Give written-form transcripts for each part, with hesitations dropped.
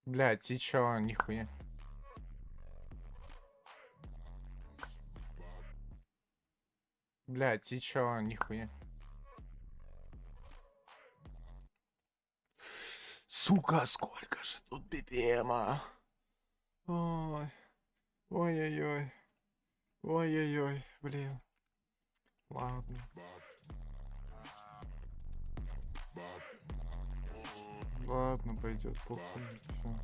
Блядь, и чё, нихуя. Блядь, и чё, нихуя. Сука, сколько же тут BPM-а? Ой, ой-ой-ой. Ой-ой-ой, блин. Ладно. Ладно, пойдет, похуй, всё.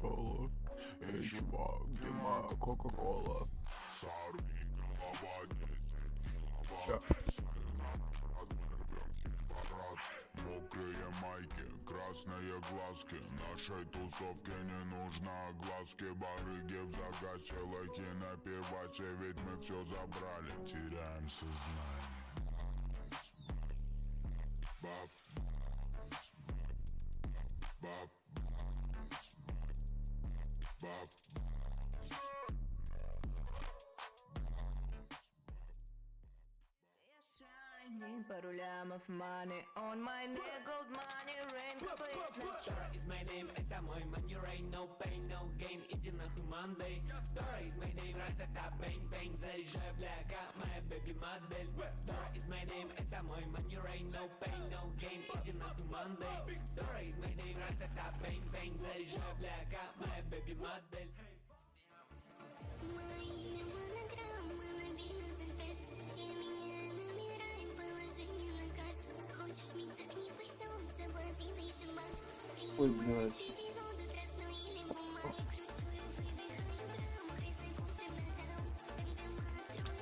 Кола. Эй, чувак, где моя Кока-Кола? Ща. Мокрые майки, красные глазки. Нашей тусовке не нужно огласки. Барыги в загасе, лайки напивайте, ведь мы все забрали. Теряем сознание. Баб. Баб. Баб. Пару лямов money on my neck, gold money, rain, Dora is my name, это мой money rain, no pain, no gain, иди нахуй Monday. Dora is my name, ра-та-та, бэнг-бэнг, заряжай, бля, как моя бэби-модель. Dora is my name, это мой money rain, no pain, no gain, иди нахуй Monday. Dora is my name, ра-та-та, бэнг-бэнг, заряжай, бля, как моя бэби-модель. Ой, блядь.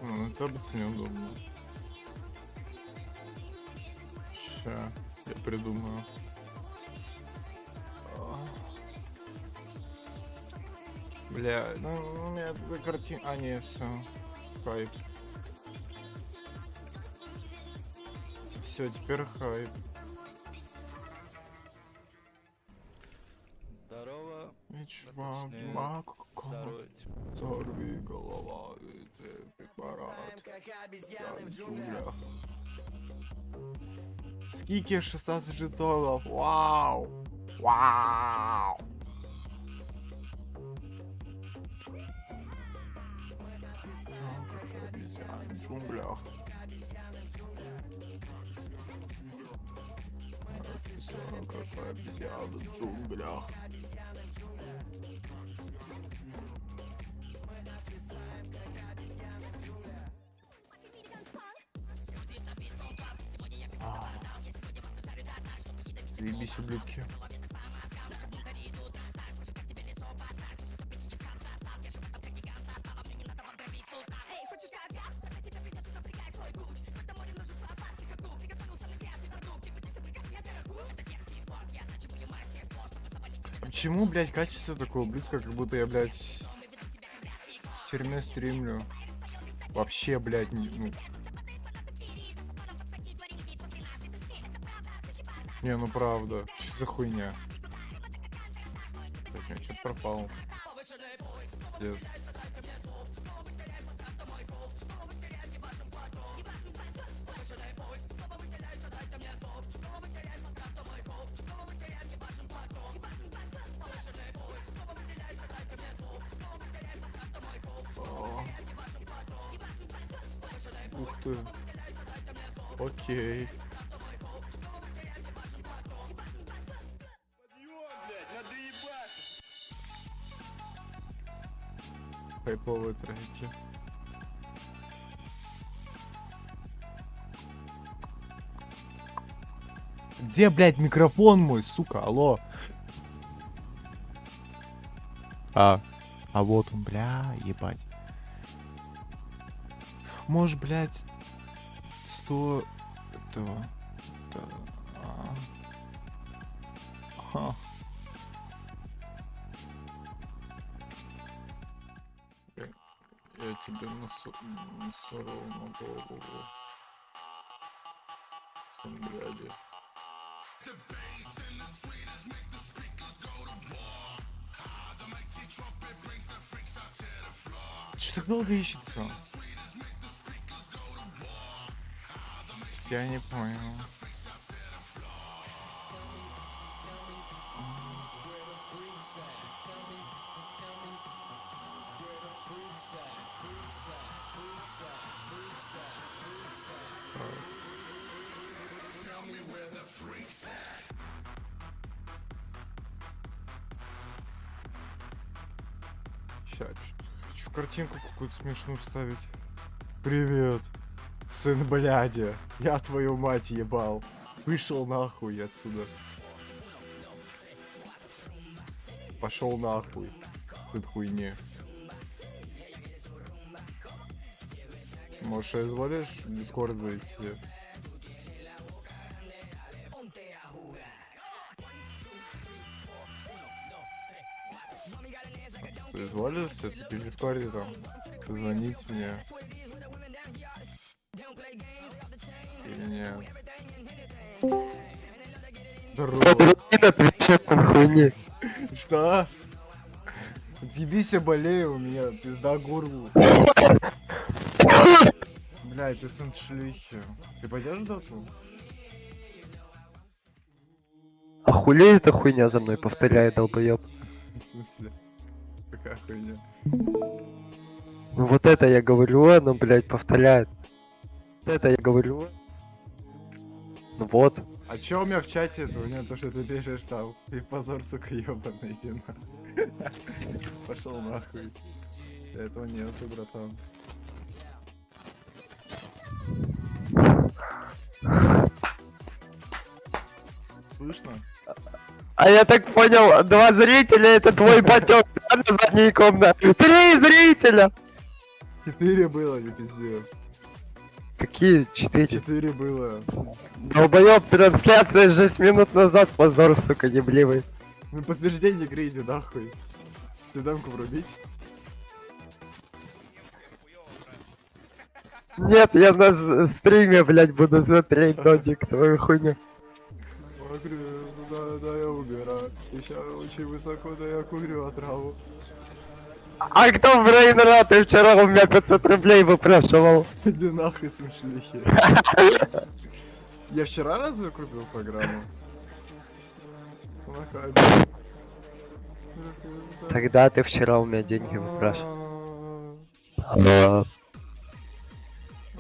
Ну, это неудобно. Ща, я придумаю. Бля, ну у меня такая картина. А, не, все. Хайп. Все, теперь хайп. Здорово. И чувак, Точнее, мак, здоровить. сорви голова, это препарат. Я в джунглях. Скики 16 жетонов. Вау! Вау! В джунглях. Как обезьяна в джунглях. Заебись, ублюдки. А почему, блядь, качество такое ублюдское, как будто я, блядь, в тюрьме стримлю? Вообще, блядь, ну... Не, ну правда. Что за хуйня? Так, у меня что-то пропал. След. Ух ты. Окей. Хайповые треки. Где, блядь, микрофон мой, сука, алло? А вот он, бля, ебать. Может, блядь, 100 этого... Ха. Я тебе насорол на голову. Блядь. Что так долго ищется? Я не понял. Ща, хочу картинку какую-то смешную вставить. Привет, сын бляди. Я твою мать ебал. Вышел нахуй отсюда. Пошел нахуй. Тут хуйни. Может, изволишь в Дискорд зайти? Ты изволишь все-таки в Дискорде там позвонить мне? Или нет? Здорово. Что? Отъебись, я болею, у меня пизда горлу. Блядь, ты сын шлюхи. Ты пойдешь в доту? А хули эта хуйня за мной повторяет, долбоёб? В смысле? Какая хуйня? Ну вот это я говорю, оно, блядь, повторяет. Вот это я говорю. Ну вот. А чё у меня в чате это? У меня то, что ты пишешь там. И позор, сука, ёбаный, иди нахуй. Пошел нахуй. Этого нету, братан. Слышно? А я так понял, 2 зрителя это твой батёк на задней комнате. 3 зрителя! 4 было, не пизди. Какие 4? 4 было. Долбоёб, трансляция 6 минут назад, позор, сука, ебливый. Ну подтверждение игры иди нахуй. Ты дамку врубить? Нет, я на стриме, блядь, буду смотреть, Додик, твою хуйню. Да, я умираю. Еще очень высоко, да я курю отраву. А кто в Рейнера? Ты вчера у меня 500 рублей выпрашивал. Иди нахуй, сын шлюхи. Я вчера разве купил программу? Тогда ты вчера у меня деньги выпрашивал.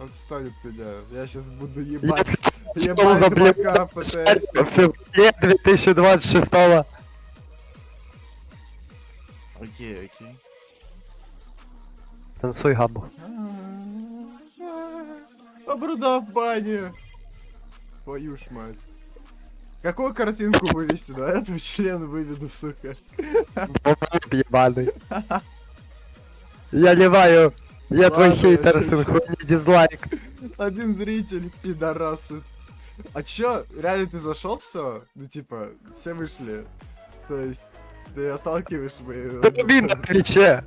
Отстань от меня. Я сейчас буду ебать. Если Ебать заблокировать дурака ПТС. в феврале 2026. Окей. Танцуй габу. Обруда в бане. Твою ж мать. Какую картинку вывести? Да, я твой член выведу, сука. Долбоёб ебаный. Я ливаю. Я твой Ладно, хейтер, я сын шучу. хуйни, дизлайк. Один зритель, пидорасы. А чё, реально ты зашел все? Ну типа, все вышли. То есть, ты отталкиваешь мои... Труби на Твиче.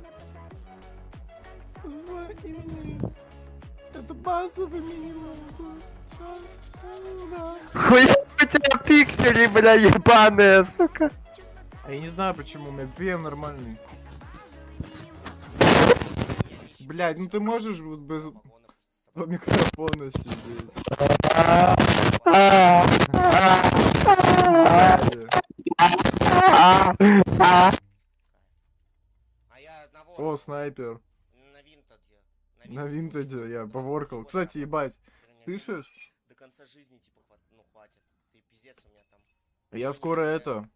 Это базовый минимум. Хуя у тебя пиксели, бля, ебаные, сука. А я не знаю почему, у меня PM нормальный. Блядь, ну ты можешь вот без микрофона сидеть. А я на О, снайпер. на Винтоде. На винтеде я поворкал. Кстати, ебать, слышишь? До конца жизни, типа, ну хватит. Ты пиздец у меня там. Я скоро это...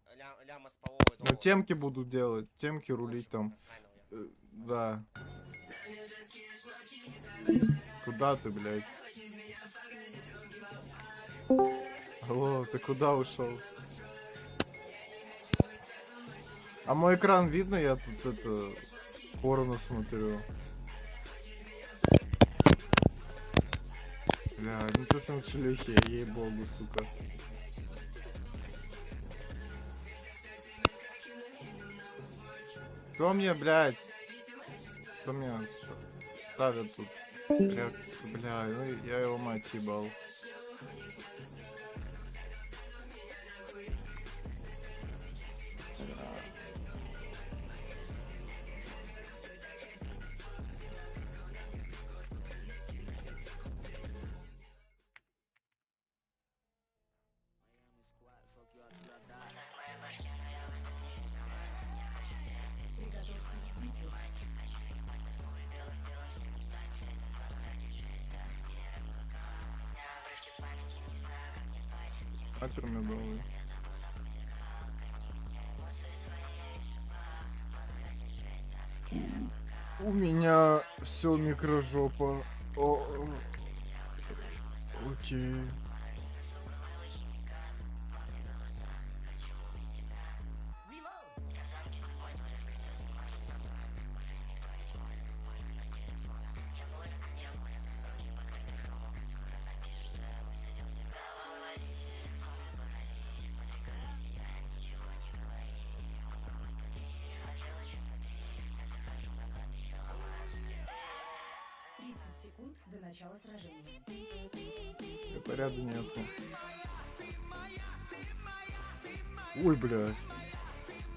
Ляма с половой Ну, долларов. темки буду делать, темки рулить там. Насканил я. Да. Куда ты, блядь? Алло, ты куда ушел? А мой экран видно? Я тут это... порно смотрю. Бля, ну ты сам шлюхи, ей-богу, сука. Кто мне, блядь? Кто мне ставит тут? Бля, ну я его мать ебал. Снайпер медовый. У меня все микрожопа. Окей. Секунд до начала сражения. Ряда нету. Ой, блядь.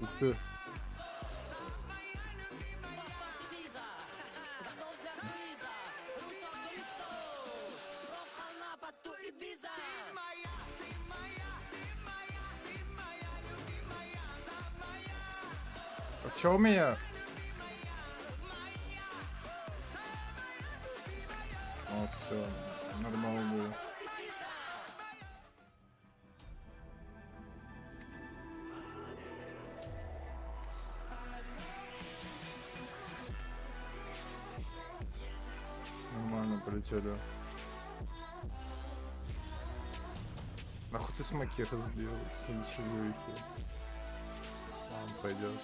Ух ты. А чё у меня? О, все, нормально было. Нормально полетели. Нахуй ты смоки разбил, сенсилюйки. Он пойдет.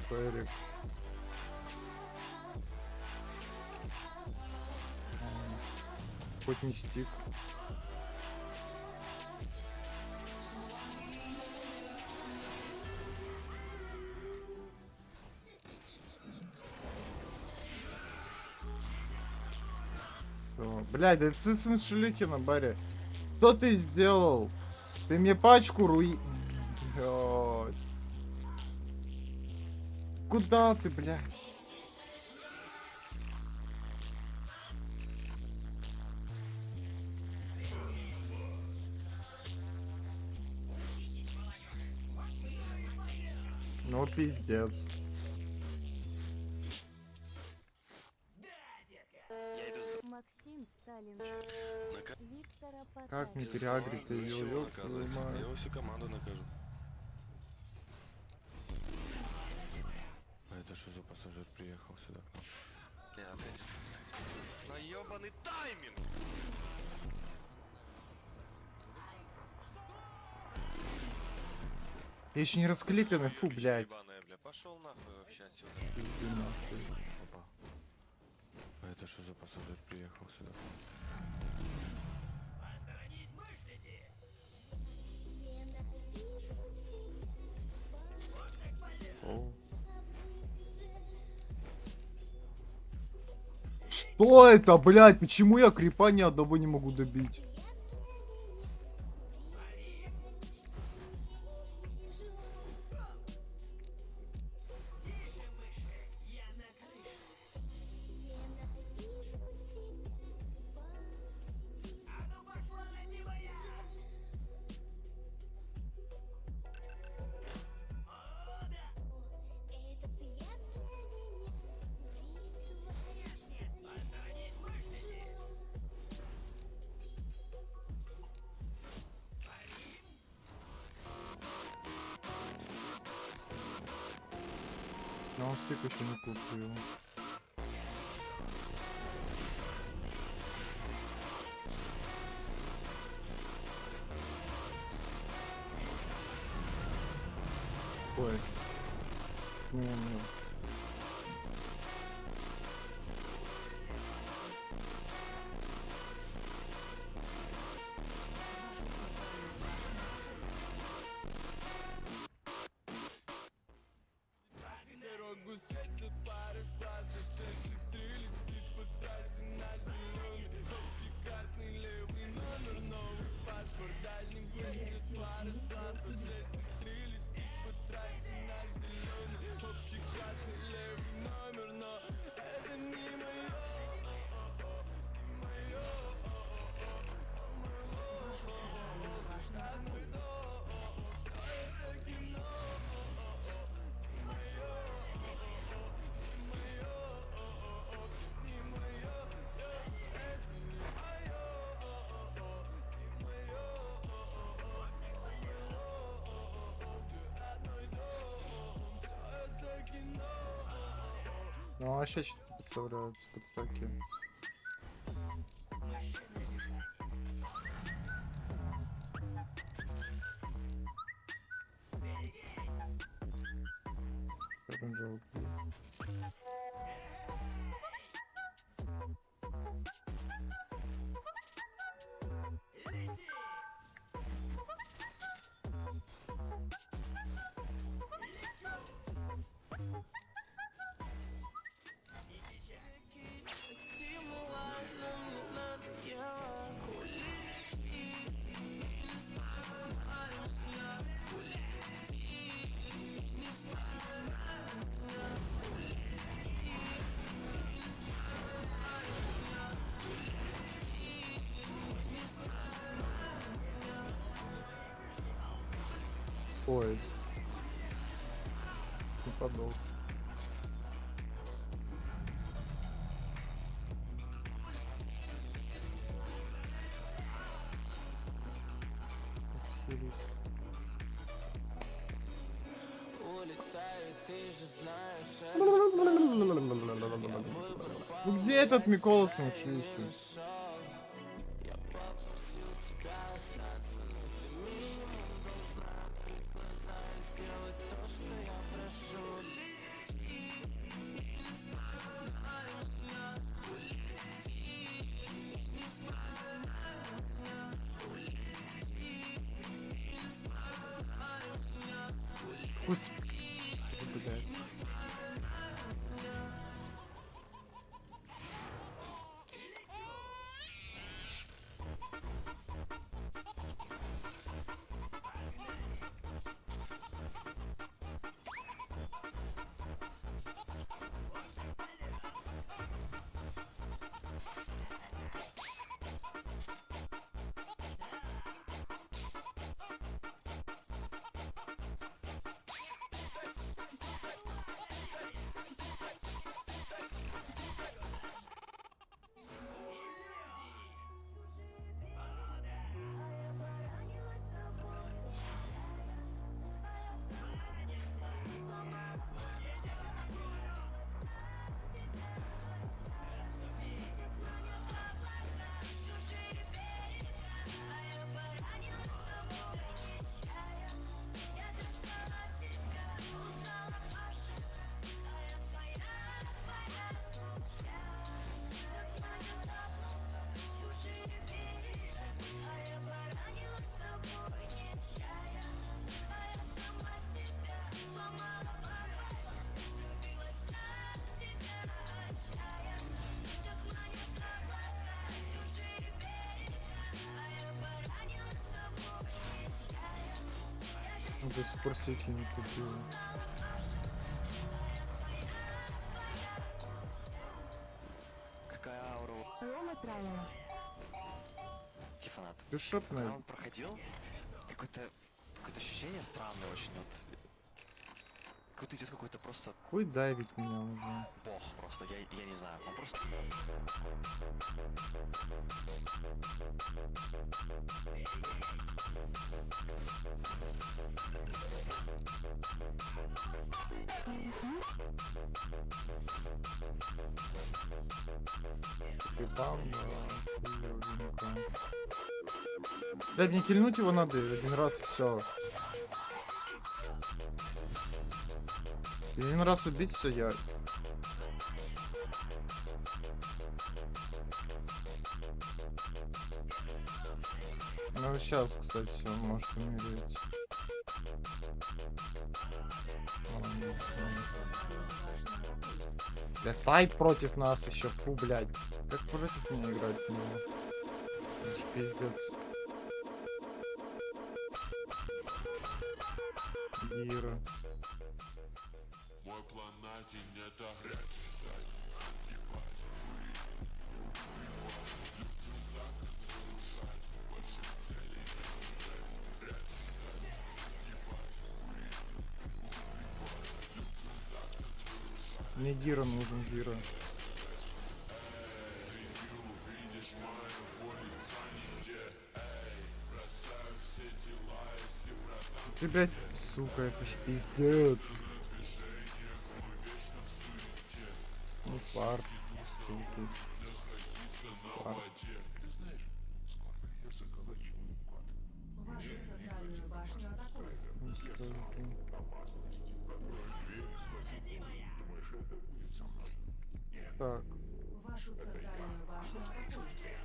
Ферик. Хоть не стик. Блядь, да цицин шелихи на баре. Что ты сделал? Ты мне пачку Блядь. Куда ты, блядь? Ну пиздец. Максим Сталин. Виктора Как не Потапова. переагрить ее, Зачем ёб наказывать? твою мать. Я его всю команду накажу. А это что за пассажир приехал сюда к нам? Не, отойди. На ёбаный тайминг! Я еще не расклепанный, фу, блядь. Ебаная, бля. Пошел нахуй вообще отсюда. Иди нахуй. Опа. А это что за пассажир приехал сюда? О. Что это, блядь? Почему я крипа ни одного не могу добить? Но он стик еще не купил. Ой. Не. Ну, а сейчас что-то подставляются, подставки. Оранжевый. Ой. Не подол. Ну где этот Миколсон шлюхи? Господи, блядь. До сих пор стики не купила. Какая аура у Рома правила. Тифонат? Ты шепнул. Когда он проходил, какое-то ощущение странное очень. Вот, какой-то идет какой-то просто Хуй давить меня уже. бог просто. Я не знаю. Он просто. Ты бам, блядь, мне кильнуть его надо один раз и все. Один раз убить все я. Ну сейчас, кстати, он может умереть. Бля, Тайт против нас еще, фу, блядь. Как против меня играть в него? Это ж пиздец. Гира. Мой план на день это грязь. Мне Гира нужен, Гира. Ты, блядь, сука, это ж пиздец. Ну, фарт. Тут. Фарт. Вашу центральную башню атакуют. Так. Вашу центральную башню атакуют.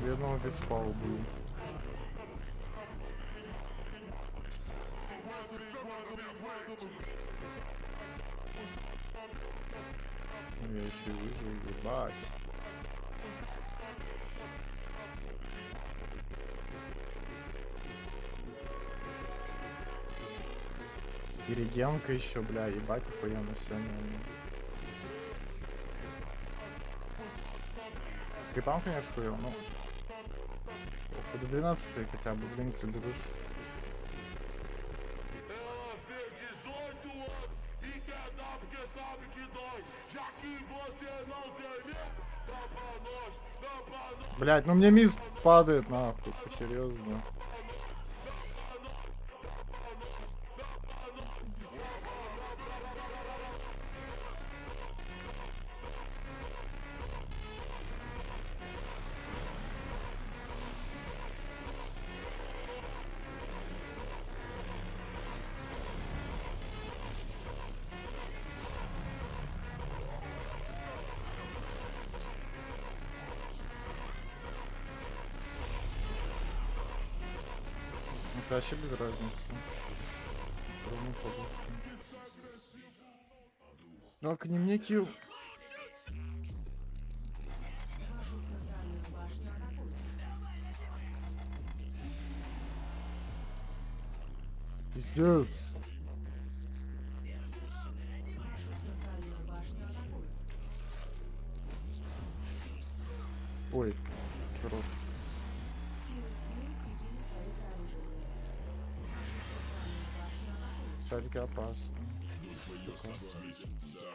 Бедного беспал, блин. Я еще вижу, ебать. Ириденко еще, бля, ебать, охуенно сегодня. Крипам, конечно, хуёво, но... До 12 хотя бы, блин, соберешь. Блять, ну мне мисс падает нахуй, серьезно. Это вообще без разницы. Ровно подобно. Только не мне килл. Вашу центральную башню атакуют. Пиздец. Вашу центральную башню атакуют. Ой, хорош. Силы тьмы укрепили свои сооружения. Вашу центральную башню атакуют. Шарики опасны.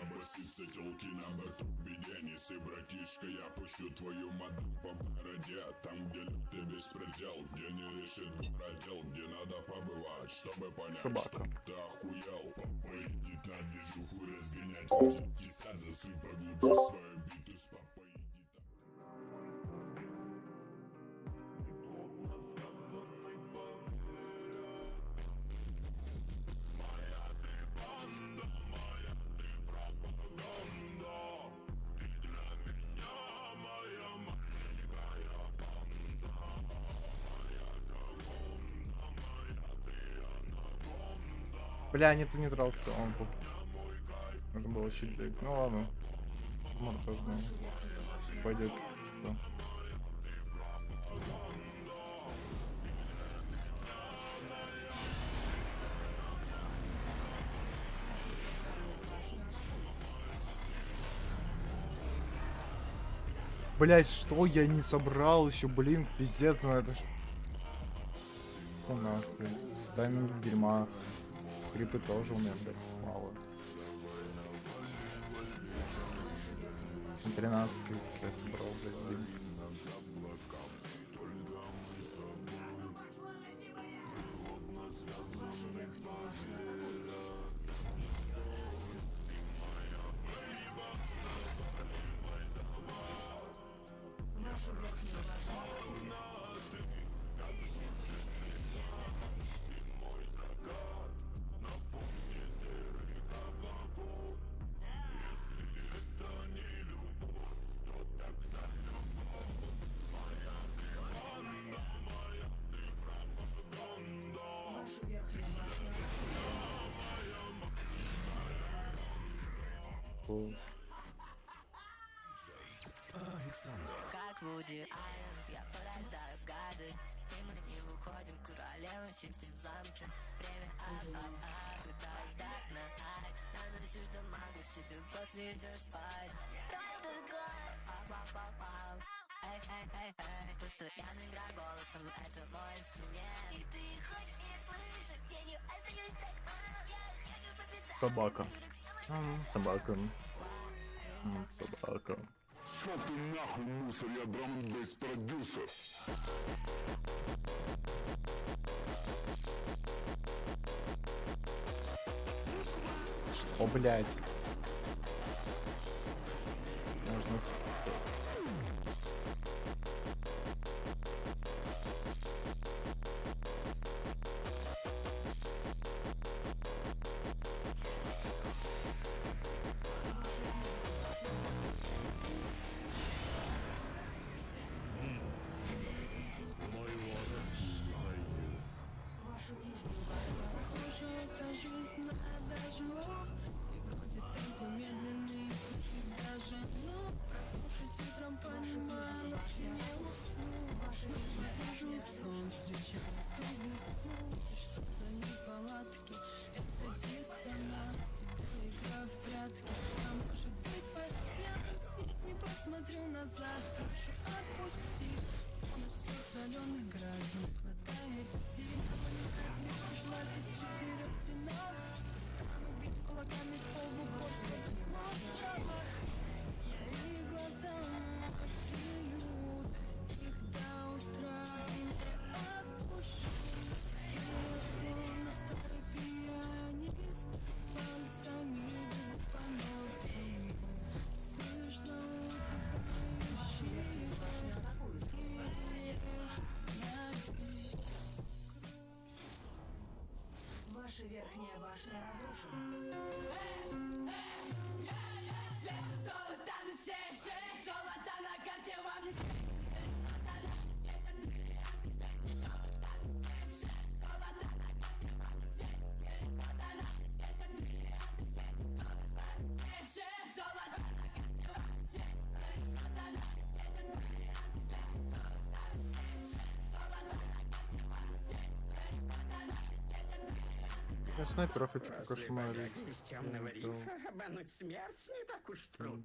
Обосится телки на борту, беде неси, братишка, я пущу твою моду по бороде. Там, где ты беспредел, где не решит продел, где надо побывать, чтобы понять, Собака. что ты охуел. Поедет на движуху разгонять, детский сад, засунь поглубже свою биту с папой. Бля, нет, не драл, что он был. Нужно было щит взять. Ну ладно. Может, тоже пойдет. Что? Блять, что я не собрал еще, блин, пиздец, ну это ж... Ну нахуй. Тайминг дерьма. Крипы тоже у меня, блядь, мало. 13 я собрал, блядь, день. Вашу верхнюю башню Вашу верхнюю башню Фу. Как Вуди Айленд, я порождаю гады. И мы не выходим, королевы сидим в замке. Время пытаюсь дать на ай. Наносишь дамагу себе, после идешь спать. Собака. Собака. Собака. Шо ты нахуй, мусор, я драм н бейс продюсер. О, блядь. Можно... Вашу нижнюю Ваша верхняя башня разрушена. Я снайпера хочу покошмарить. Из темного рифа обмануть смерть не так уж трудно.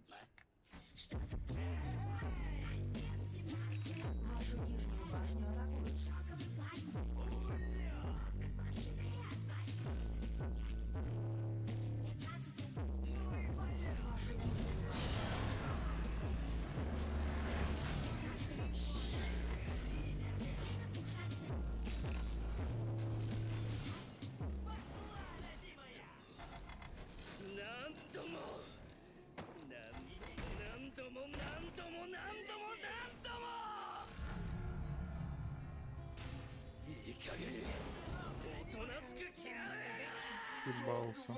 Вашу нижнюю башню атакуют. Ебался.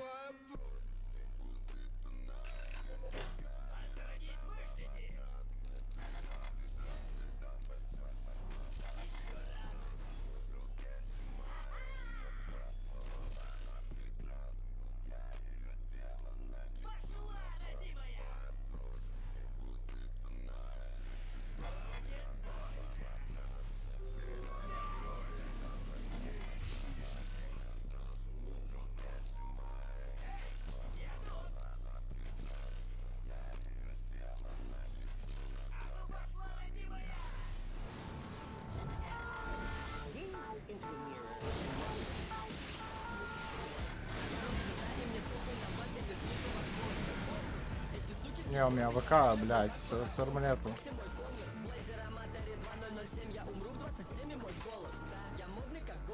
Не, у меня ВК, блядь, с армлетом.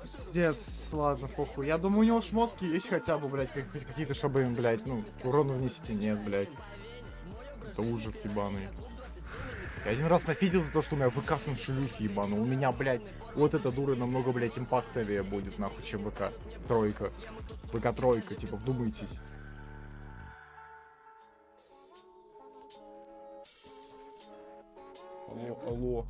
Пиздец, ладно, похуй. Я думаю, у него шмотки есть хотя бы, блядь, какие-то, чтобы им, блядь, ну, урон внести. Нет, блядь. Это ужас ебаный. Я один раз нафидел за то, что у меня ВК с шлюхи ебаный. У меня, блядь, вот эта дура намного, блядь, импактовее будет, нахуй, чем ВК. Тройка. ВК тройка, типа, вдумайтесь. Алло, алло.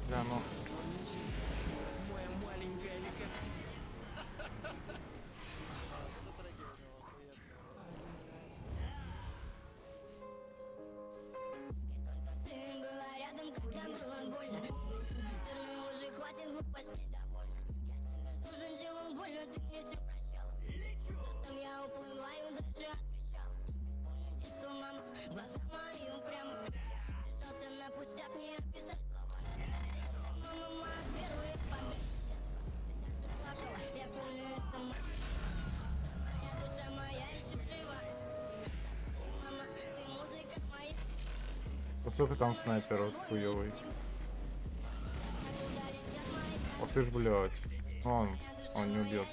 Да, ну. Высокий там снайпер вот хуёвый. Ох ты ж, блядь. Он не убьет.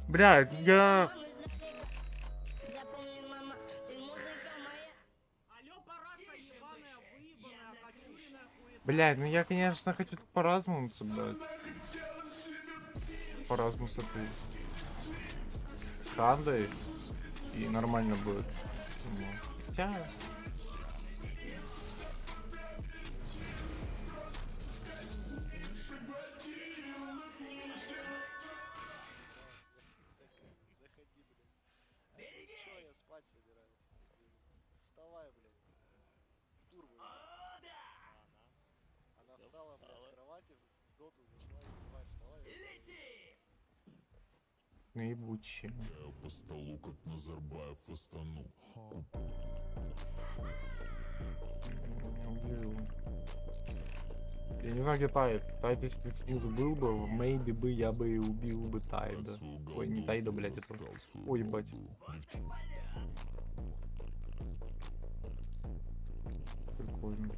Блядь, я... Блядь, ну я, конечно, хочу поразмунуться, блядь. Поразму с этой... С Хандой. И нормально будет. Ну, хотя... Чё я спать собираюсь? Вставай, блядь. Турбо. Она встала, блядь, с кровати, в доту зашла и спать. Вставай. Наебучие. Я по столу, как Назарбаев фастанул. Я не знаю, где Тайд. Тайд, если бы снизу был бы, maybe бы я бы и убил бы Тайда. Ой, не Тайда, блядь, это... Ой, ебать. Прикольно.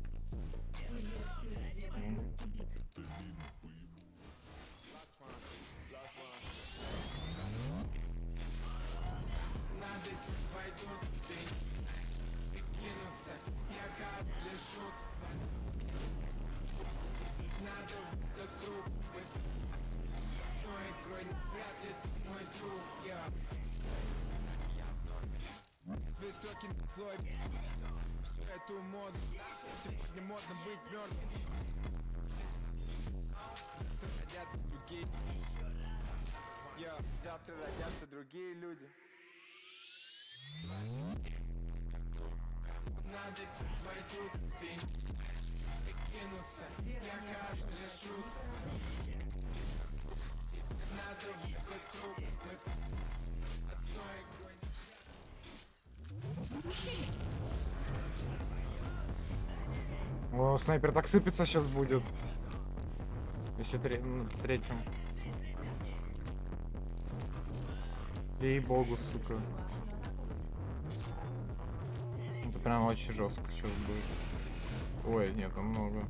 Завтра родятся другие люди. О, снайпер так сыпется сейчас будет. Если третьем. Ей-богу, сука. Это прям очень жестко сейчас будет. Ой, нет, там много.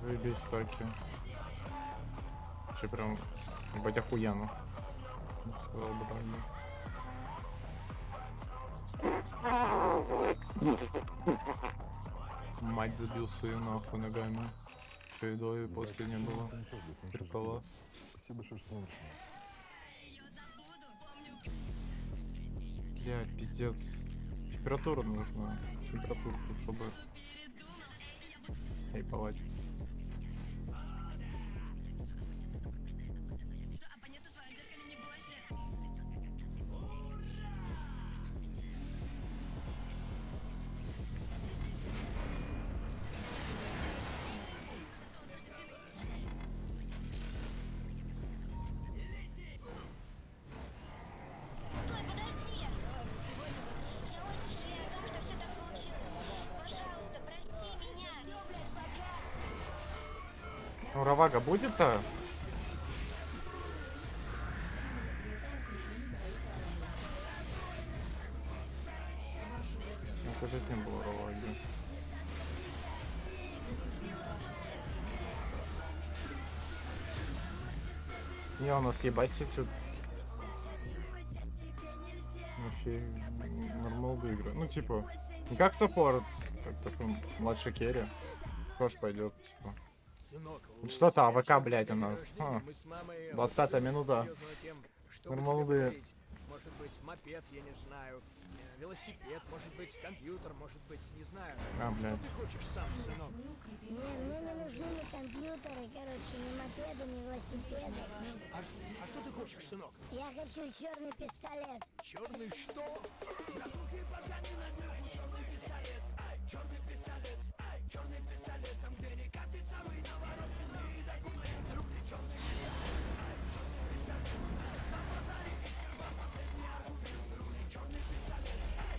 Заебись таки. Че прям, ебать, охуенно. Сказал бы так, да. Мать забил свою нахуй ногами. Че едой после не было. Прикола. Спасибо, что смотришь. Блядь, пиздец. Температура нужна. Температурку, чтобы хайповать. Ну, Равага будет-то? Ну, жизнь не было Раваги. Не, у нас ебать тут. Вообще нормал игры. Ну, типа, не как саппорт, как такой младший керри. Тоже пойдет, типа. Вот что-то АВК, блядь, у нас. 25-я минута. Нормалды. Может быть, мопед, я не знаю. Велосипед, может быть, компьютер, может быть, не знаю. А, блядь. Что ты хочешь сам, сынок? Не, мне не нужны ни компьютеры, короче, ни мопеды, ни велосипеды. А что ты хочешь, сынок? Я хочу черный пистолет. Черный что? Насколько и пока не возьму черный пистолет. Черный пистолет, черный пистолет. Там, где не катит самый навороченный документ. Руки черный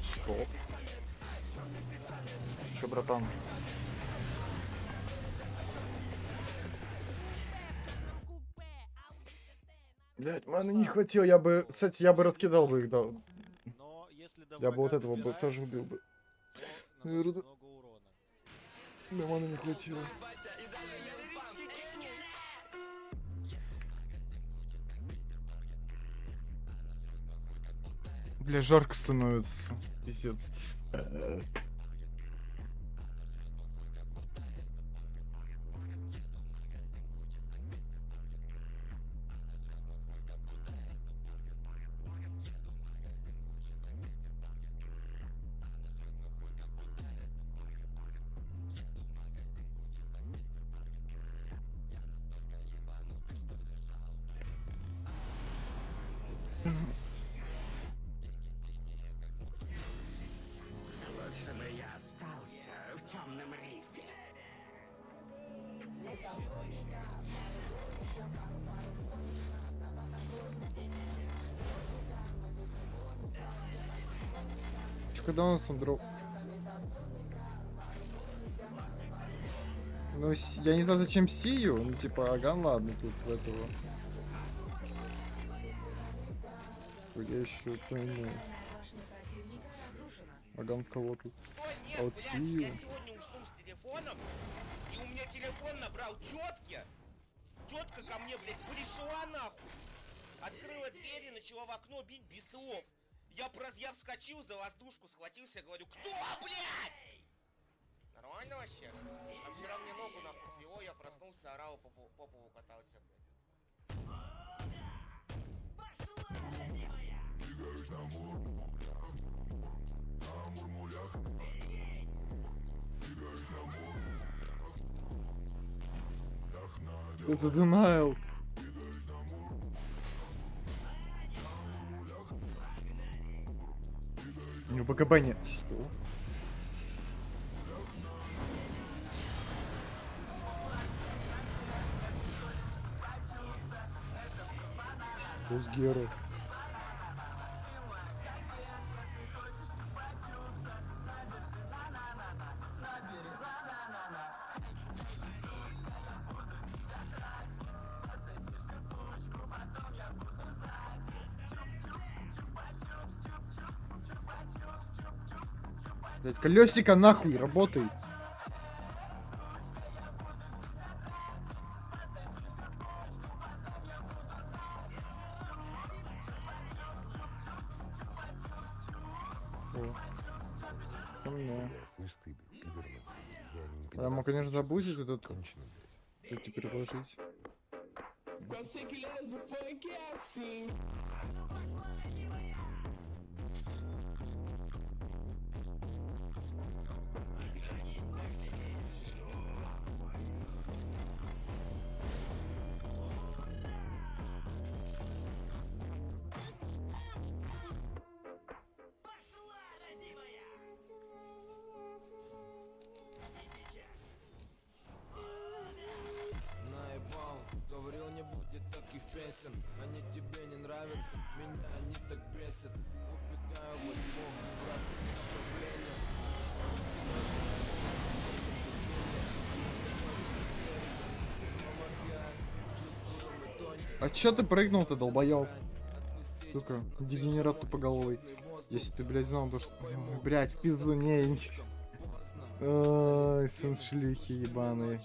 Что? Чё, братан? Блять, маны не хватило, я бы, кстати, я бы раскидал бы их, да. Я бы вот этого бы тоже убил бы. Наверное, да, маны не хватило. Бля, жарко становится. Пиздец. Лучше бы я остался в темном рифе. Чё, когда у нас там дроп? Ну, я не знаю, зачем Сию, ну, типа, Аган, ладно, тут в этого. Я еще пойму. Аган в кого тут? Что А нет, вот блядь, Сию. я сегодня уснул с телефоном, и у меня телефон набрал тетки. Тетка ко мне, блядь, пришла нахуй. Открыла дверь и начала в окно бить без слов. Я вскочил за воздушку, схватился, говорю, кто, блядь? Нормально вообще? А вчера мне ногу нахуй свело, я проснулся, орал, по полу катался, блядь. Это denial. У него БКБ нет. Что? Что с Герой? Блять, колесико нахуй, работай. О. Темно. Слышь ты, пидор, Я могу, конечно, забузить этот. Эти предложить. Наебал, говорил, не будет таких песен. Они тебе не нравятся, меня они так бесят. Убегаю во тьму, в разных направлениях. А чё ты прыгнул-то, долбоёб? Сука, дегенерат тупоголовый. Если ты, блядь, знал, то что... Блядь, в пизду, не... Ой, сын шлюхи ебаные.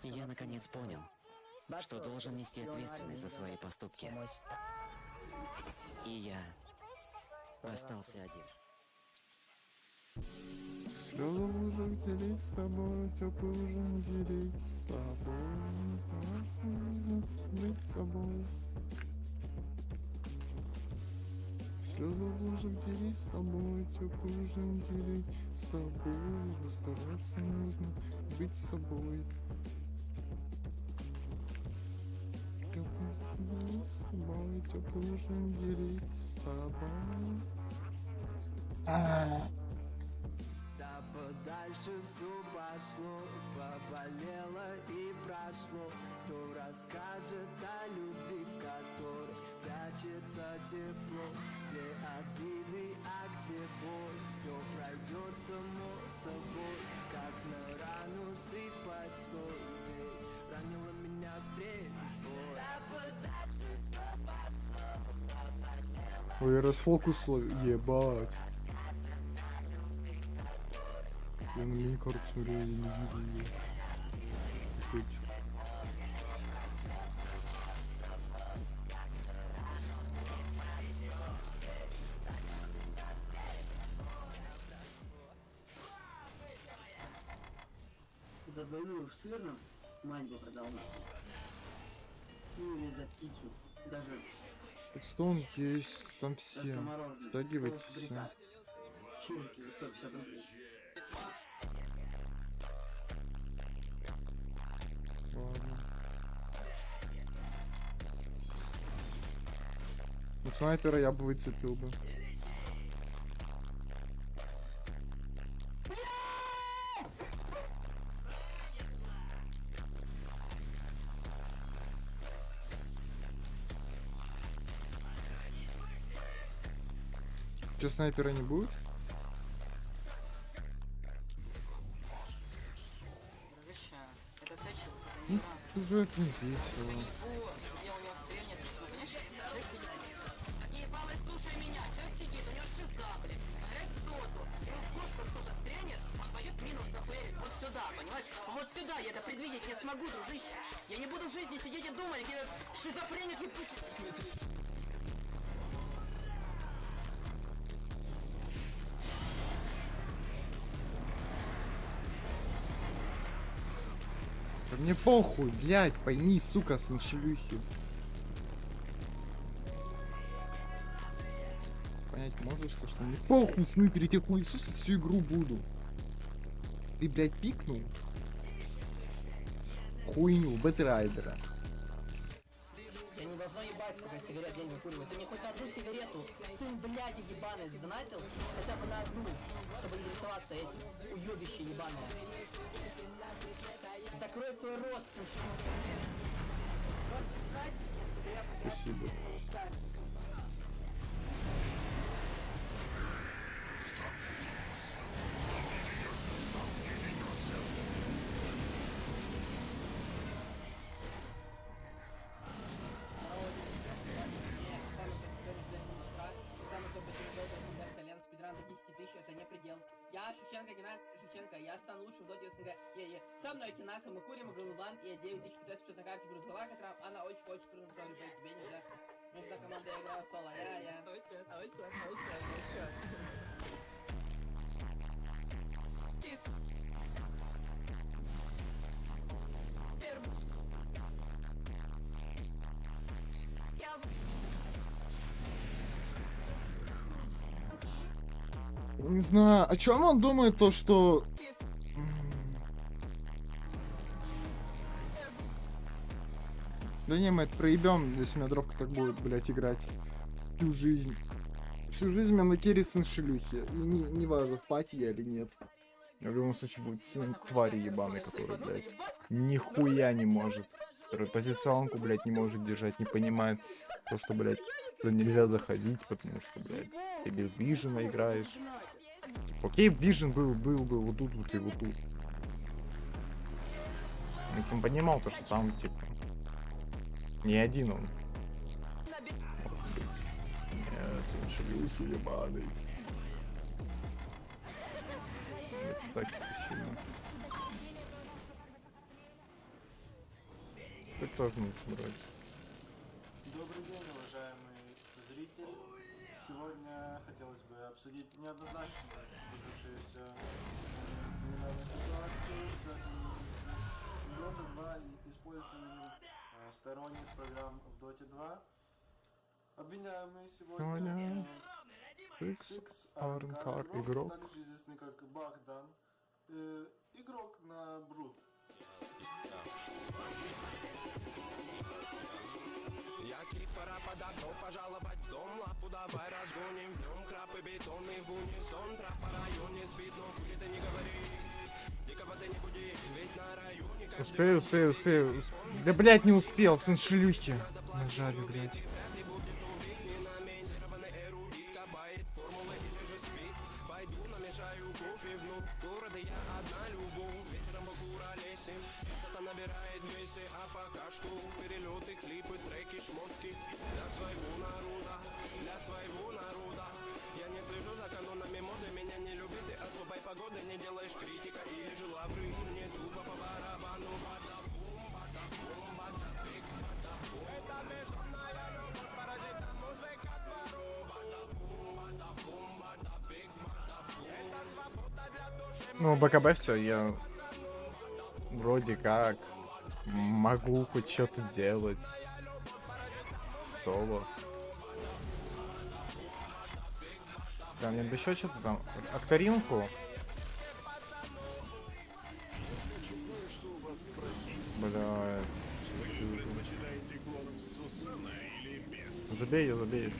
Я наконец понял, что должен нести ответственность за свои поступки. И я остался один. Слезы лужек делить с тобой, теплый ужин делить с тобой. Нужно быть собой. Слезы лужек делить с тобой, теплый ужин делить с тобой. Стараться нужно быть собой. Теплый с тобой, теплый ужин делить с тобой. Дальше все пошло, поболело и прошло. Кто расскажет о любви, в которой прячется тепло, где обиды, а где боль. Все пройдет само собой, как на рану сыпать соль. Ведь ранила меня стрель. Ой, расфокусил, ебать. Я на миникарту смотрю, я не вижу ее. Точно. За двойную в сырном манго продал. Ну или за птицу. Даже Стон есть, там все. мороженое. Стягивайте все. Чирки за 150 рублей. Ладно. Ну, снайпера я бы выцепил бы. Че, снайпера не будет? Дружище, это тачил, Ну, уже это не весело. я у него стрельнет, понимаешь? Человек сидит. Ебалась, слушай меня, человек сидит, у него шиза, блядь. Говорят, что-то. Кошка что-то стрельнет, он пойдет минус нахуярит вот сюда, понимаешь? Вот сюда я это предвидеть не смогу, дружище. Я не буду в жизни сидеть и думать, где шизофреник и пусть. Да мне похуй, блядь, пойми, сука, саншелюхи. Понять можешь, что мне похуй снайперить, я хуесосить всю игру буду. Ты, блядь, пикнул? Хуйню, Бэтрайдера. Я не должна ебать, сколько сигарет день выкуриваю. Ты мне хоть одну сигарету, сын, блядь, ебаный, сдонатил? Хотя бы на одну, чтобы не рисоваться этим, уёбище ебаное. Закрой свой рот, Спасибо. спидран до 10 тысяч, это не предел. Я Шевченко, Геннадий Шевченко, я стану лучше в доте СНГ. Со мной Кинаха, мы курим, мы говорим Лан, и я 9 тысяч китайцев на карте беру голова, которая она очень хочет прыгнуть, говорю, то есть тебе нельзя. Нужна команда, я играю в соло, я. Не знаю, о чем он думает, то что... Да не, мы это проебем, если у меня дровка так будет, блять, играть. Всю жизнь. Всю жизнь у меня на керри сын шелюхи. И не важно, в пати я или нет. В любом случае будет сын твари ебаный, который, блядь, нихуя не может. Который позиционку, блядь, не может держать, не понимает то, что, блядь, туда нельзя заходить, потому что, блядь, ты без вижена играешь. Окей, вижен был бы вот тут вот и вот тут. Он понимал то, что там, типа, не один он. Нет, он шелюхи ебаный. так сильно. Хоть тоже не брать. Добрый день, уважаемый зритель. Сегодня хотелось бы обсудить неоднозначно сложившуюся криминальную ситуацию, связанную с Dota 2 и использованием сторонних программ в Dota 2. Обвиняемый сегодня Six Арнкар, игрок, игрок. также известный как Богдан, игрок на Брут. Я крипера подошел пожаловать в дом, лапу давай разгоним, в нем краб и бетонный в унисон, трап по районе спит, но хули ты не говори, никого ты не буди, ведь на районе каждый... Успею. Да, блядь, не успел, сын шлюхи. Нажали, блядь. Пойду намешаю кофе внутрь города, я одна любовь, вечером Бакура лесим, кто-то набирает весе, а пока что перелеты, клипы, треки, шмотки для своего народа. Я не слежу за канонами моды, меня не любит и особой погоды, не делаешь критика или же лавры, мне тупо по барабану, бада-бум, бада-бум, бада-бик, бада-бум. Это безумная любовь, паразита, музыка двору, бада-бум, бада-бум, бада-бик, бада-бум. Это свобода для души. Ну, БКБ все, я вроде как могу хоть что-то делать. Соло. Да, мне бы еще что-то там. Акторинку. Бля. Забей ее, забей.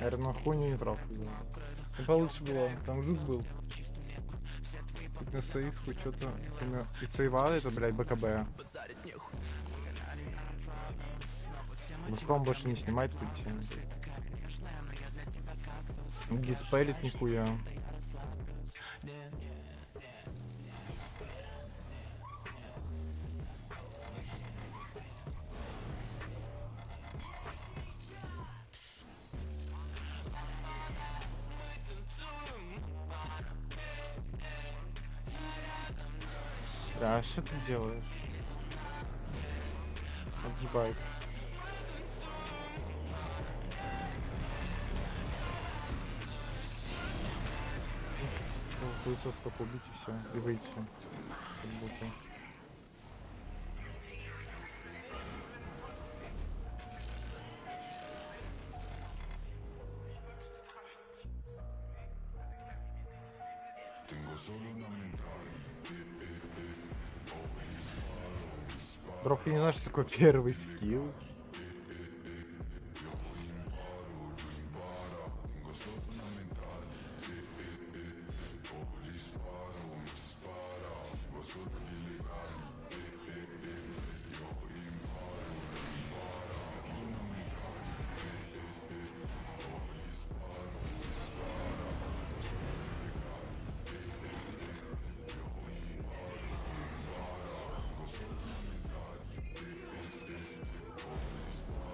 Наверное, хуйню не трав. И получше было, там жук был. Тут на сейфу что-то. И сейвал это, блядь, БКБ. Мостом больше не снимать пути. Диспелит нихуя. А что ты делаешь? Отъебай. Хуйцо столько убить и все. И выйти. Как будто. Дров, ты не знаешь, что такое первый скилл?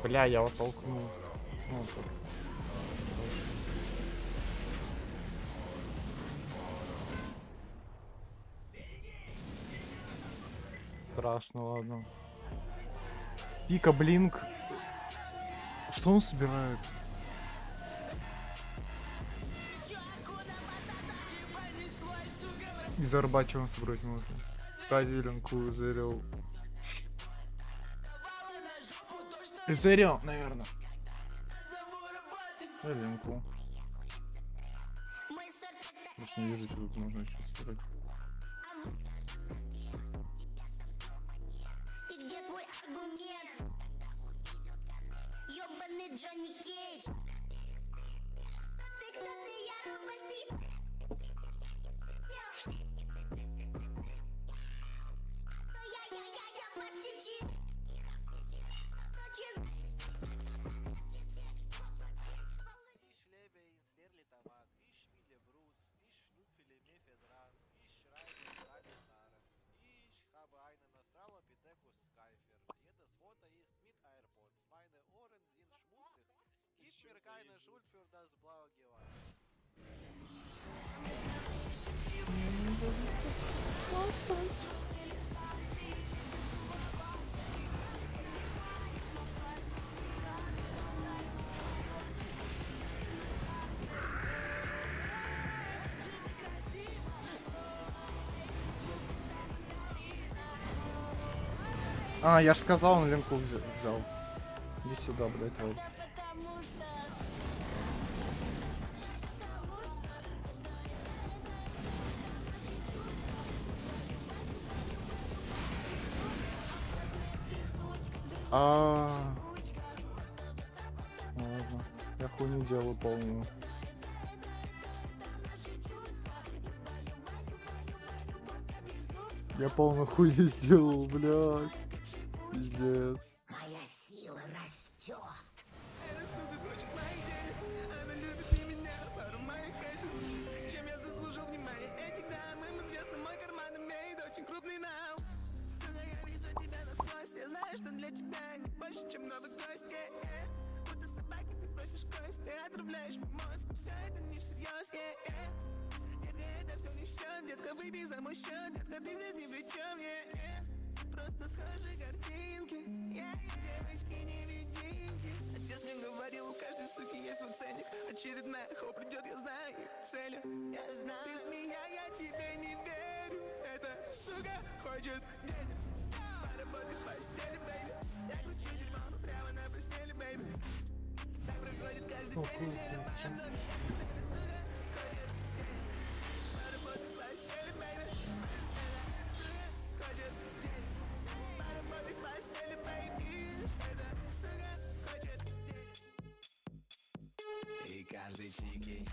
Бля, я вот толкнул. Ну, так. Страшно, ладно. Пика, блинк. Что он собирает? Из арбача он собрать можно. Кадилинку, зерил. Зерил, наверное. Линку. Просто не вижу, что тут можно еще собирать. И где твой аргумент? Ёбаный Джонни Кейдж. Ты кто ты, я робот. Я по чуть-чуть. А, я ж сказал, он линку взял. Иди сюда, блядь, твой. Ладно, я хуйню делаю полную. Я полную хуйню сделал, блядь. Пиздец. Моя сила растет. Она любит не меня, пару моих песен. Чем я заслужил внимание этих дам? Им известно, мой карман имеет очень крупный нал. Сука, я вижу тебя насквозь. Я знаю, что для тебя не больше, чем новый гость. Будто собаки ты просишь кость. Ты отравляешь мой мозг. Все это не всерьез. Детка, это все не все. Детка, выпей за мой счет. Детка, ты здесь ни при чем. Просто схожие картинки. Девочки-невидимки. Отец мне говорил, у каждой суки есть свой ценник. Очередная хоп придет, я знаю ее целью. Ты змея, я тебе не верю. Эта сука хочет денег. Поработай в постели, бэйби. Я кручу дерьмо прямо на постели, бэйби. Так проходит каждый день недели в моем доме. Эта сука хочет денег. Поработай в постели, бэйби. Эта сука хочет денег. Поработай в постели, бэйби. Эта сука хочет денег. И каждой чики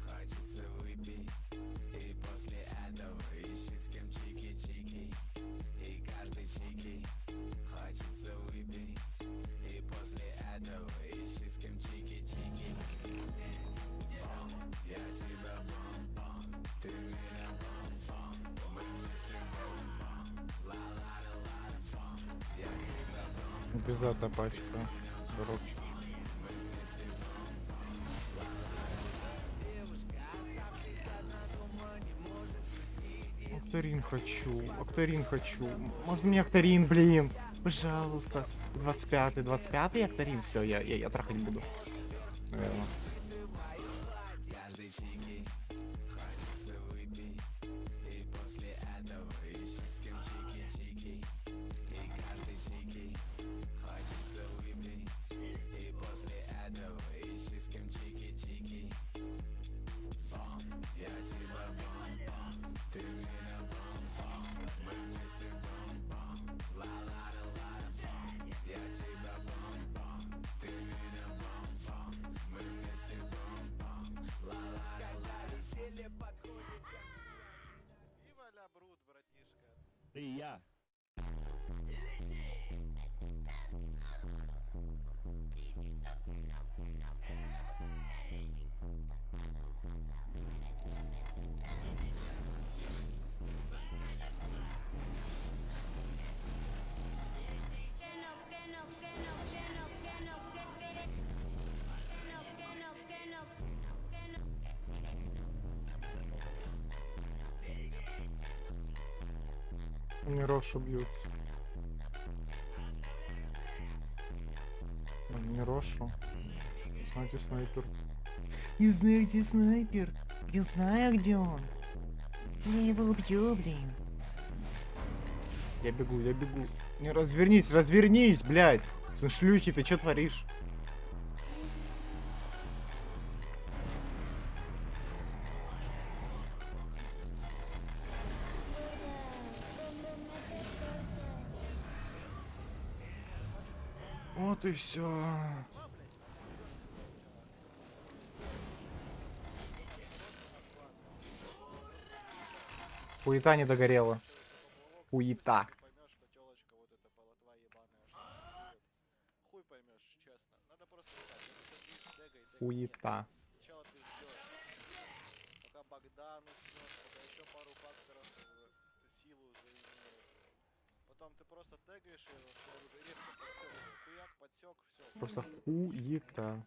хочется выпить. И после этого ищет с кем чики-чики. И каждой чики хочется выпить. И после этого ищет с кем чики-чики. Бом, я тебя бом-бом. Ты меня бом-бом. Мы вместе бом-бом. Ла-ла-ла-ла-бом. Я тебя бом. Пиздатая пачка. Коробчик. Акторин хочу, Акторин хочу. Можно мне Акторин, блин? Пожалуйста. 25-й Акторин, все, я трахать буду. Наверное. Каждой чики хочется выпить. И после этого ищет с кем чики-чики. И каждой чики хочется выпить. И после этого ищет с кем чики-чики. Бом, я тебя бом-бом. Ты меня бом-бом. Мы вместе бом-бом. Ла-ла-ла-ла-бом. Я тебя бом-бом. Ты меня бом-бом. Мы вместе бом-бом. Ла-ла-ла-ла. Веселье подходит к концу. Вива ля брут, братишка. И я. Мирошу бьют. Мирошу. Знаете, снайпер. Не знаю, где снайпер. Я знаю, где он. Я его убью, блин. Я бегу, я бегу. Не, развернись, развернись, блядь. Сын шлюхи, ты что творишь? Вот и все. Хуета не догорела. Хуета. Поймешь, что телочка вот эта полотва ебаная, что она делает. Хуй поймешь, честно. Надо просто сказать, тегай. Хуета. Сначала ты ждешь, пока Богдан уснет, пока еще пару факторов силу заимеет. Потом ты просто тегаешь его, все, резко подсек, хуяк, подсек, все. Просто хуета.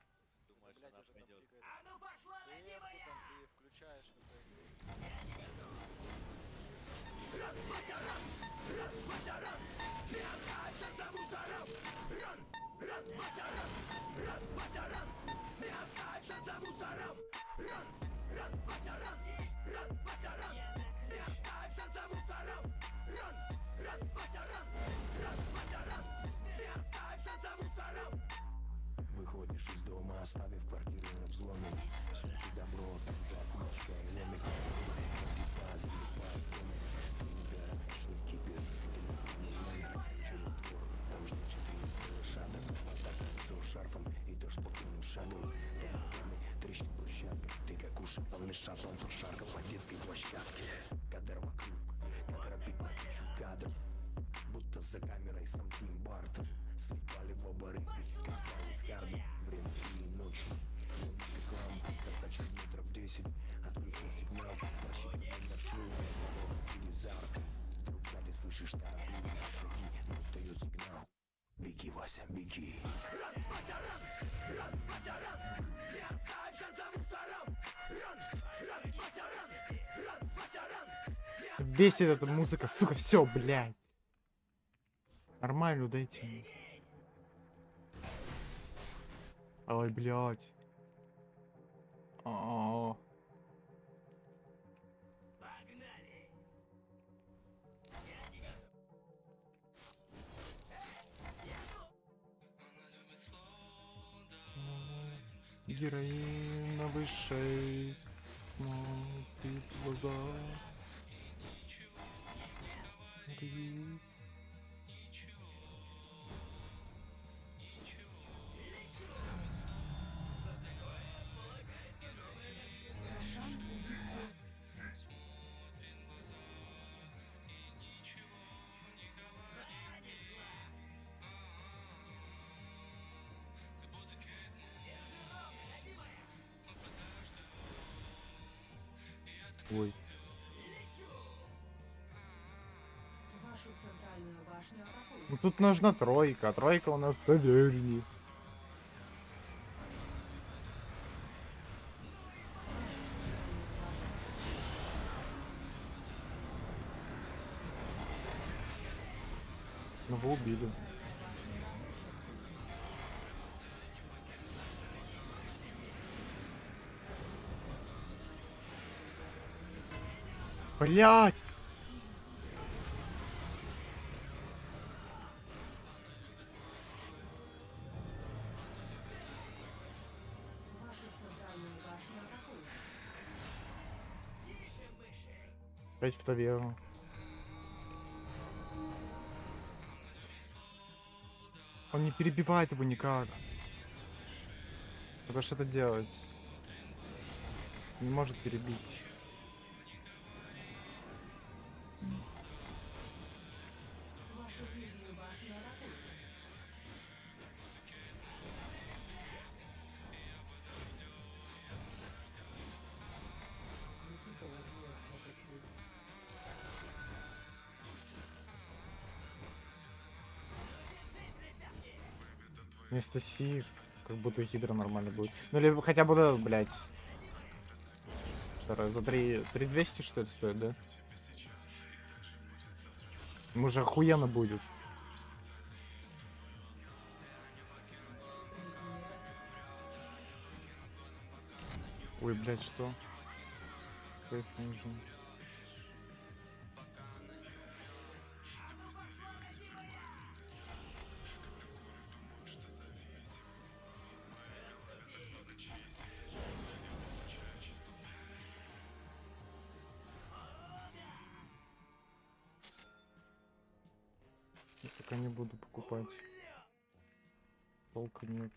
репку там ты включаешь какой-то. Выходишь из дома, оставив квартиру на взломе. Сумки добро, там же отмычка и ломик. Залипает в доме. Ты не шли в кипиш, телефонный номер. Через двор, там ждет 14 лошадок. Вода все шарфом, идешь спокойным шагом. Дом ногами, трещит брусчатка. Ты как уши, полный шатом, шарка по детской площадке. Кадр вокруг, как робить на тысячу кадров. Будто за камерой сам Тим Бартон. Слепали в оба рыбы, как Фанни с Хардом. Время и ночи, но не рекламу. Когда метров 10, отключил сигнал. Рассчитанный маршрут, через арку. Вдруг сзади слышишь торопливые шаги, но дает сигнал. Беги, Вася, беги. Бесит эта музыка, сука, все, блядь. Нормально, дайте мне. Ой, блядь. А-а-а. Героиновый шейк, смотрит в глаза. Горит. Рошан убийца. Ой. Вашу центральную башню атакуют. Ну тут нужна тройка, а тройка у нас в таверне. Ну вы убили. Блять! Вашу центральную башню атакуют. Опять в таверну. Он не перебивает его никак. Надо что-то делать. Не может перебить. Вашу нижнюю башню атакуют. Вместо Си, как будто хидро нормально будет. Ну или хотя бы, да, блядь. Второй за 3200 что ли стоит, да? Ему же охуенно будет. Ой, блядь, что? Кайф нужен. Я пока не буду покупать. Толка нет.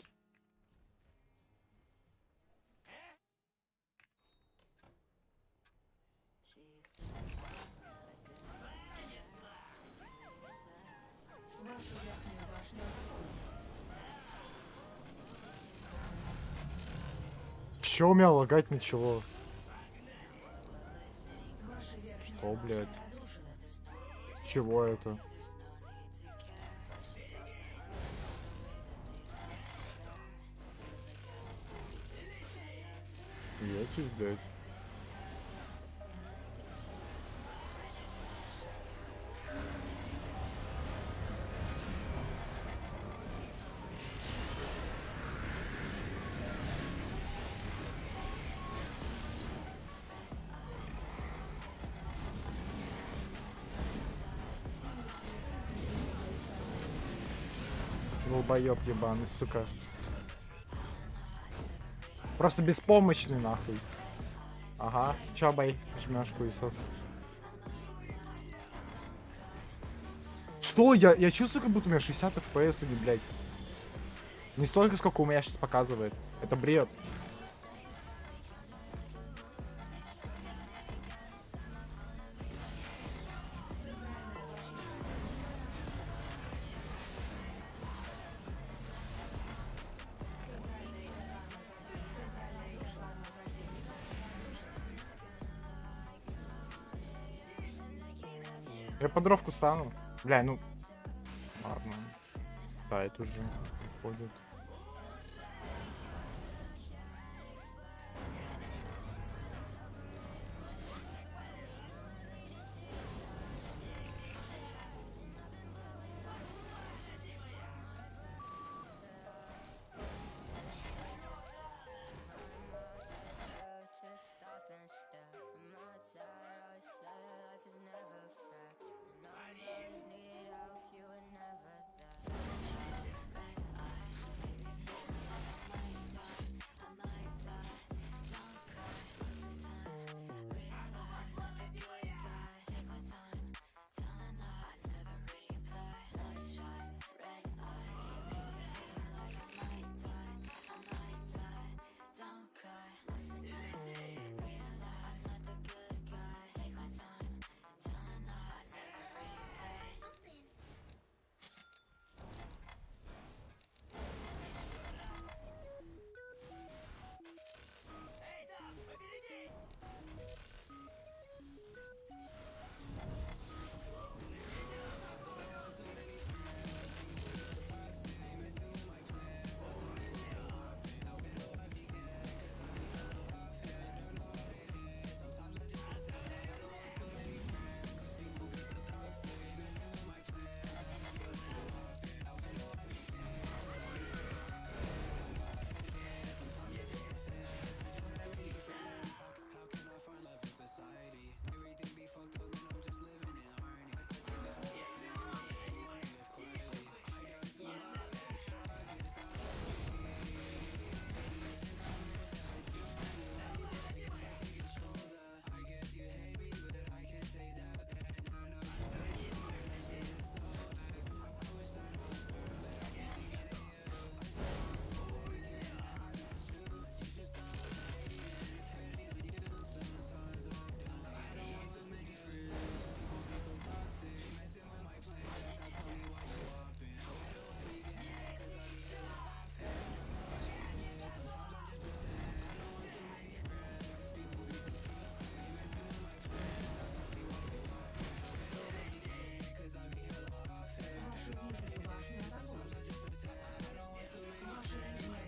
Вашу верхнюю башню атакуют. Чё у меня лагать начало? Ваша верхняя Что, башня блядь? разрушена. С чего это? Смеетесь, блядь. Долбоёб ебаный, сука. Просто беспомощный, нахуй. Ага, чё, бай, жмёшь хуесос. Что? Я чувствую, как будто у меня 60 FPS или, блядь. Не столько, сколько у меня сейчас показывает. Это бред. Я под дровку стану. Бля, ну... Ладно. Да, это уже уходит.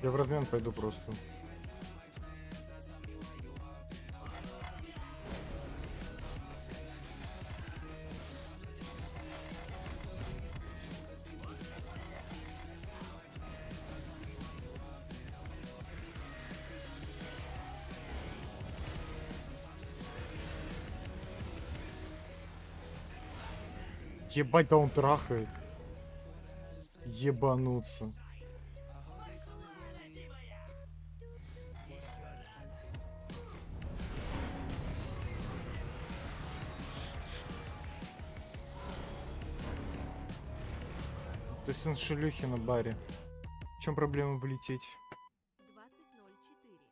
Я в размен пойду просто. Ебать, да он трахает. Ебануться. То есть он шелюхи на баре. В чем проблема влететь? 20:04.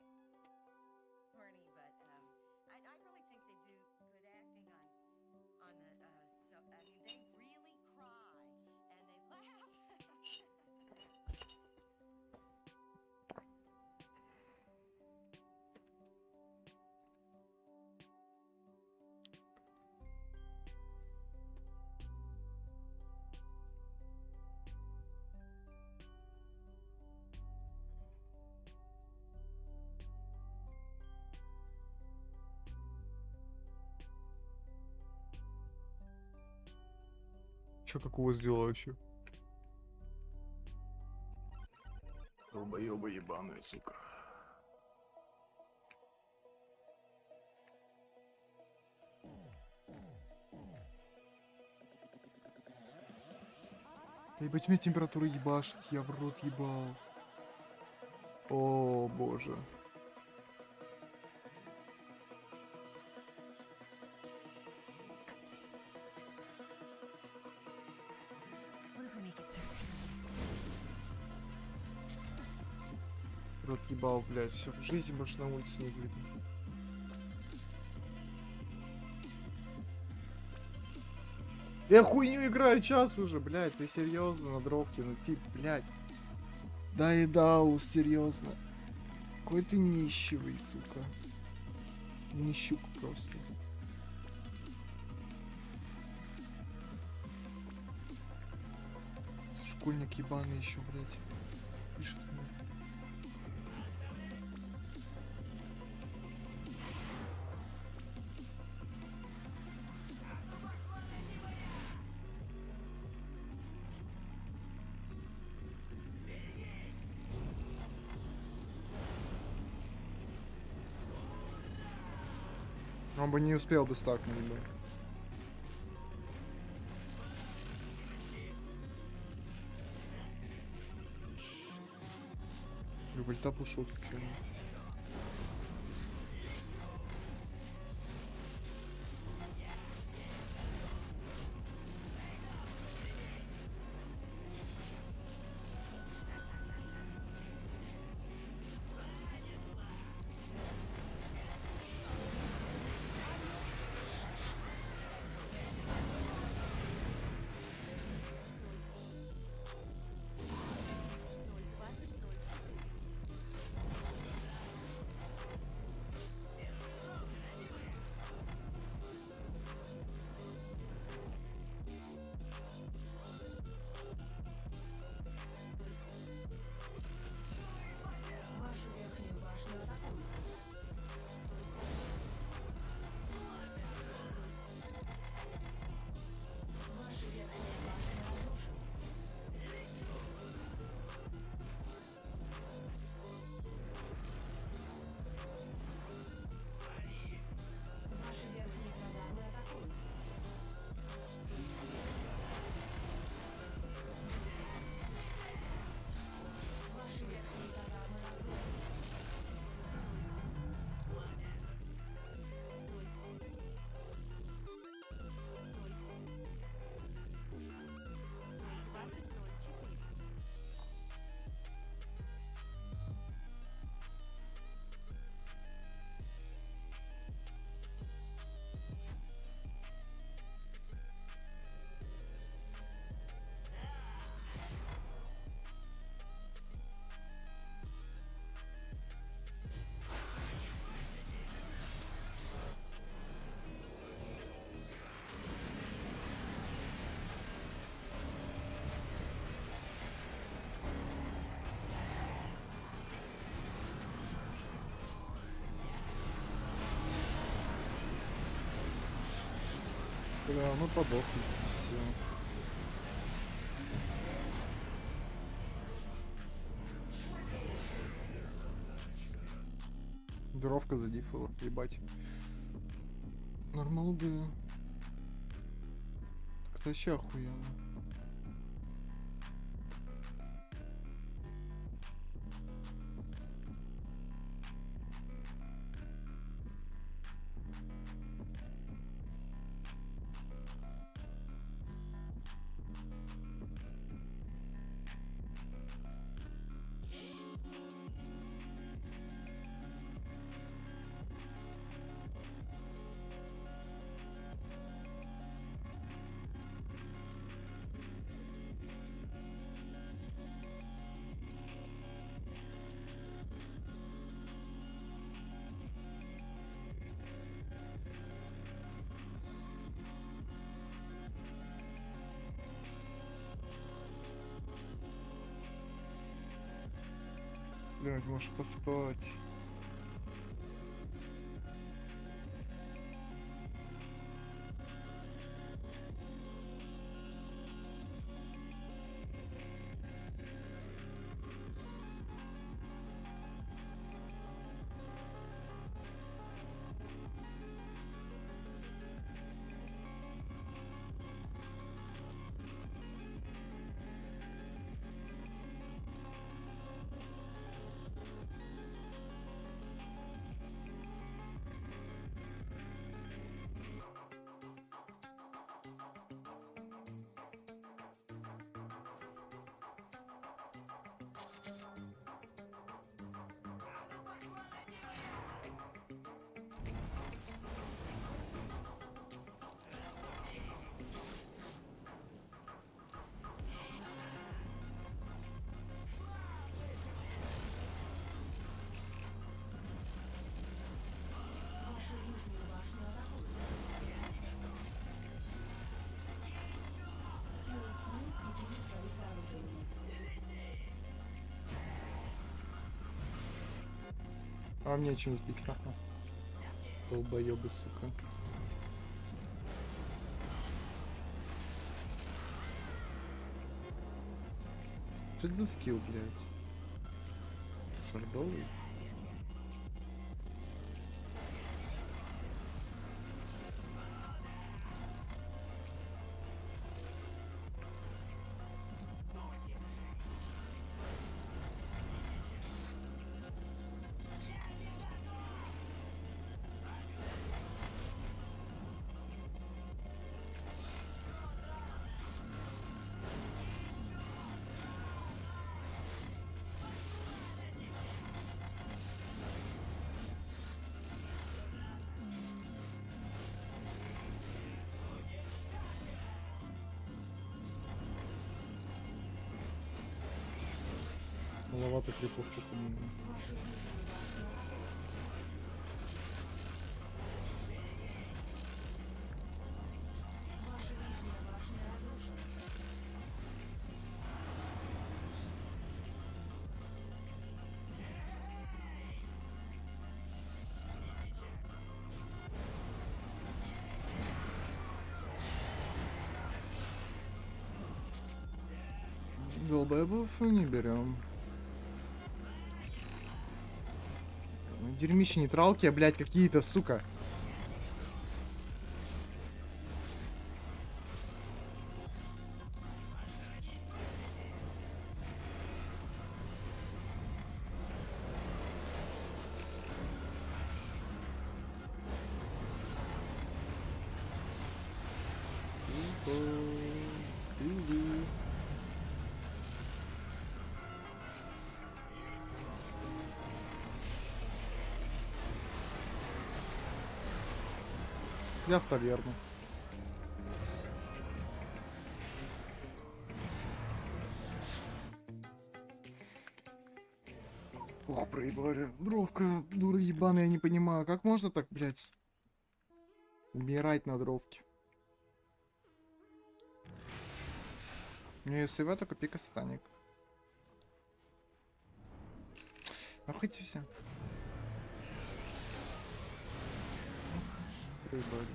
Чё какого сделала еще? Долбоёбы ебаные, сука. Ебать, мне температура ебашит, я в рот ебал. О, боже. Рот ебал, блядь, все, в жизни больше на улице не выйду. Я хуйню играю час уже, блядь, ты серьезно на дровке, ну тип, блядь. Да и даус, серьезно. Какой ты нищевый, сука. Нищук просто. Школьник ебаный еще, блядь. Пишет мне. Он бы не успел бы стакнуть бы. Ультап ушел случайно. Бля, мы подохли. Все. Дровка задифала, ебать. Нормалды. Так-то вообще охуенно. Блядь, можешь поспать. А мне чем сбить, ха-ха. Долбоёбы, сука. Что это за скилл, блядь? Шардовый? Маловато крипов что-то не... Долбоебов не берем. Дерьмище нейтралки, блядь, какие-то, сука. Я в таверну. Ох, проебали. Дровка, дура ебаная, я не понимаю. Как можно так, блядь, умирать на дровке? Не СВ, только пика сатаник. Охуйте все. Проебали.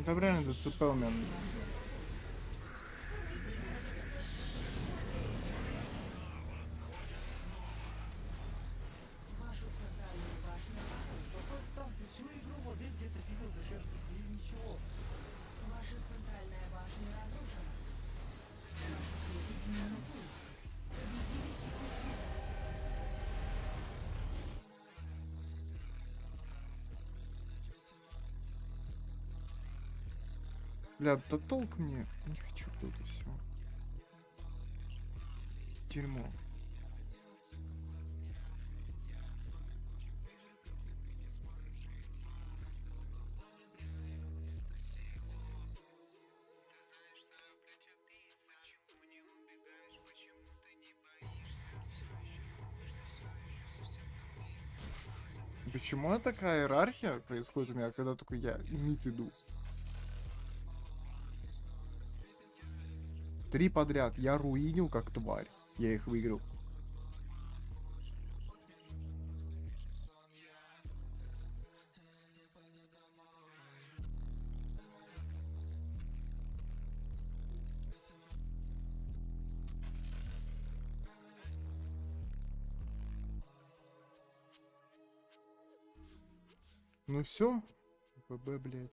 Да правильно, ДЦП у меня. Бля, да толк мне. Не хочу тут и все. Дерьмо. Почему такая иерархия происходит у меня, когда только я мид иду? 3 подряд. Я руинил как тварь. Я их выиграл. Ну все. ББ, блядь.